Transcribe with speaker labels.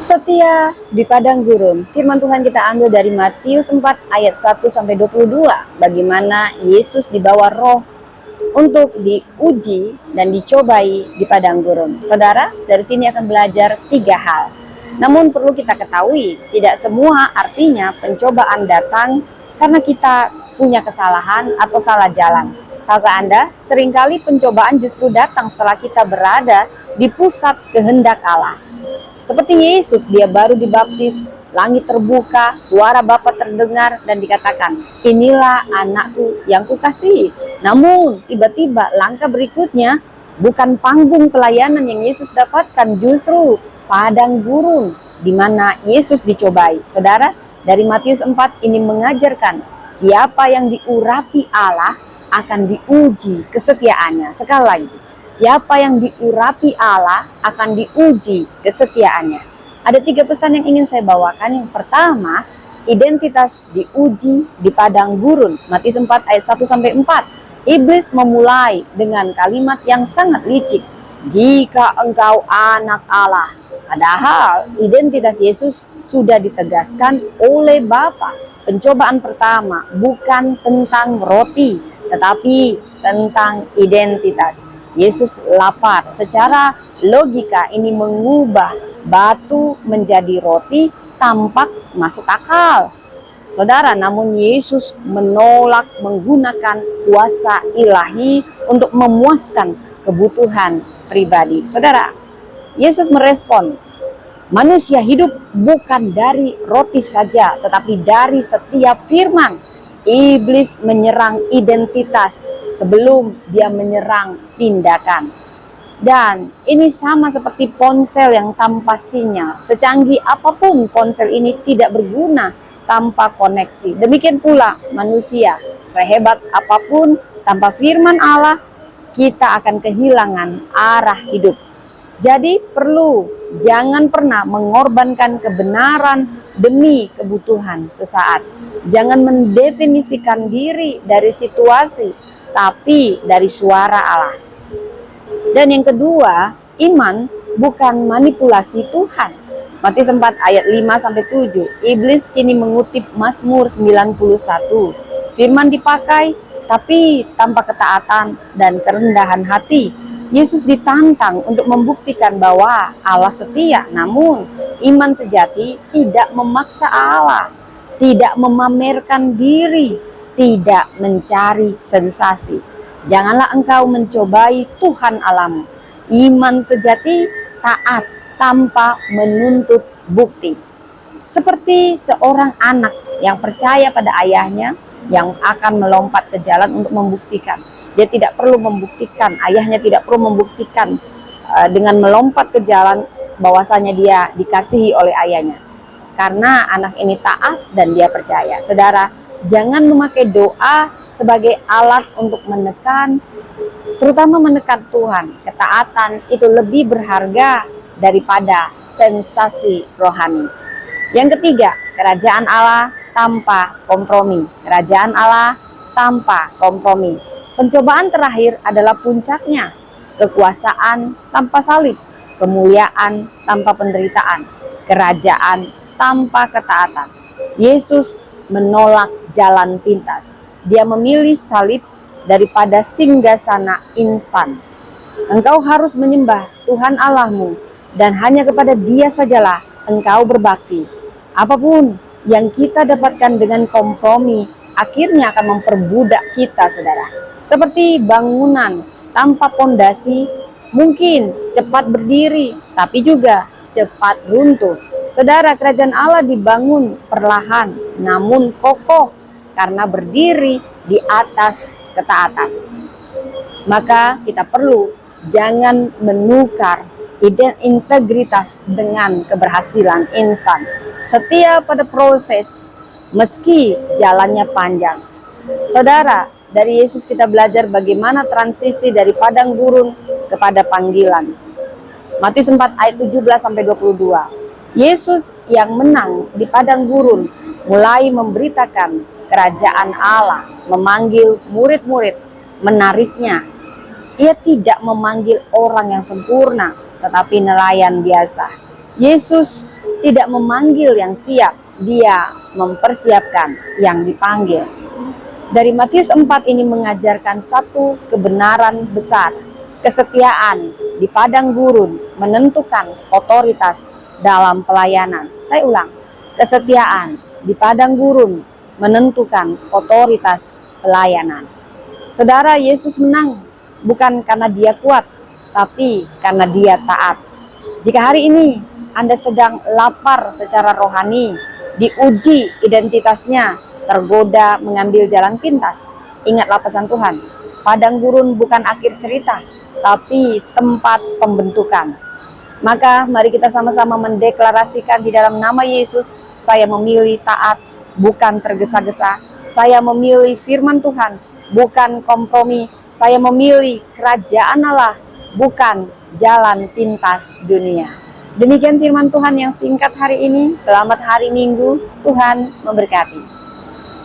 Speaker 1: Setia di padang gurun. Firman Tuhan kita ambil dari Matius 4 ayat 1-22. Bagaimana Yesus dibawa Roh untuk diuji dan dicobai di padang gurun. Saudara, dari sini akan belajar 3 hal. Namun perlu kita ketahui, tidak semua artinya pencobaan datang karena kita punya kesalahan atau salah jalan. Tahukah Anda, seringkali pencobaan justru datang setelah kita berada di pusat kehendak Allah. Seperti Yesus, dia baru dibaptis, langit terbuka, suara Bapa terdengar dan dikatakan, inilah anakku yang kukasihi. Namun tiba-tiba langkah berikutnya bukan panggung pelayanan yang Yesus dapatkan, justru padang gurun di mana Yesus dicobai. Saudara, dari Matius 4 ini mengajarkan siapa yang diurapi Allah akan diuji kesetiaannya. Sekali lagi, siapa yang diurapi Allah akan diuji kesetiaannya. Ada 3 pesan yang ingin saya bawakan. Yang pertama, identitas diuji di padang gurun. Matius 4 ayat 1-4. Iblis memulai dengan kalimat yang sangat licik. Jika engkau anak Allah. Padahal identitas Yesus sudah ditegaskan oleh Bapa. Pencobaan pertama bukan tentang roti, tetapi tentang identitas. Yesus lapar. Secara logika ini mengubah batu menjadi roti tampak masuk akal. Saudara, namun Yesus menolak menggunakan kuasa ilahi untuk memuaskan kebutuhan pribadi. Saudara, Yesus merespon, manusia hidup bukan dari roti saja, tetapi dari setiap firman. Iblis menyerang identitas sebelum dia menyerang tindakan. Dan ini sama seperti ponsel yang tanpa sinyal. Secanggih apapun ponsel ini tidak berguna tanpa koneksi. Demikian pula manusia, sehebat apapun tanpa firman Allah, kita akan kehilangan arah hidup. Jadi jangan pernah mengorbankan kebenaran demi kebutuhan sesaat. Jangan mendefinisikan diri dari situasi, tapi dari suara Allah. Dan yang kedua, iman bukan manipulasi Tuhan. Matius 4 ayat 5-7. Iblis kini mengutip Mazmur 91. Firman dipakai, tapi tanpa ketaatan dan kerendahan hati. Yesus ditantang untuk membuktikan bahwa Allah setia, namun iman sejati tidak memaksa Allah, tidak memamerkan diri, tidak mencari sensasi. Janganlah engkau mencobai Tuhan Allahmu. Iman sejati taat tanpa menuntut bukti. Seperti seorang anak yang percaya pada ayahnya yang akan melompat ke jalan untuk membuktikan. Dia tidak perlu membuktikan, ayahnya tidak perlu membuktikan dengan melompat ke jalan bahwasanya dia dikasihi oleh ayahnya. Karena anak ini taat dan dia percaya. Saudara, jangan memakai doa sebagai alat untuk menekan, terutama menekan Tuhan. Ketaatan itu lebih berharga daripada sensasi rohani. Yang ketiga, kerajaan Allah tanpa kompromi. Kerajaan Allah tanpa kompromi. Pencobaan terakhir adalah puncaknya. Kekuasaan tanpa salib, kemuliaan tanpa penderitaan, kerajaan tanpa ketaatan. Yesus menolak jalan pintas. Dia memilih salib daripada singgasana instan. Engkau harus menyembah Tuhan Allahmu dan hanya kepada Dia sajalah engkau berbakti. Apapun yang kita dapatkan dengan kompromi akhirnya akan memperbudak kita, saudara. Seperti bangunan tanpa pondasi mungkin cepat berdiri, tapi juga cepat runtuh. Saudara, kerajaan Allah dibangun perlahan namun kokoh karena berdiri di atas ketaatan. Maka kita perlu jangan menukar integritas dengan keberhasilan instan. Setia pada proses meski jalannya panjang. Saudara, dari Yesus kita belajar bagaimana transisi dari padang gurun kepada panggilan. Matius 4 ayat 17-22. Yesus yang menang di padang gurun mulai memberitakan kerajaan Allah, memanggil murid-murid, menariknya. Ia tidak memanggil orang yang sempurna, tetapi nelayan biasa. Yesus tidak memanggil yang siap, dia mempersiapkan yang dipanggil. Dari Matius 4 ini mengajarkan satu kebenaran besar. Kesetiaan di padang gurun menentukan otoritas dalam pelayanan. Saya ulang, kesetiaan di padang gurun menentukan otoritas pelayanan. Saudara, Yesus menang bukan karena dia kuat, tapi karena dia taat. Jika hari ini Anda sedang lapar secara rohani, diuji identitasnya, tergoda mengambil jalan pintas, ingatlah pesan Tuhan. Padang gurun bukan akhir cerita, tapi tempat pembentukan. Maka mari kita sama-sama mendeklarasikan di dalam nama Yesus, saya memilih taat, bukan tergesa-gesa. Saya memilih firman Tuhan, bukan kompromi. Saya memilih kerajaan Allah, bukan jalan pintas dunia. Demikian firman Tuhan yang singkat hari ini. Selamat hari Minggu, Tuhan memberkati.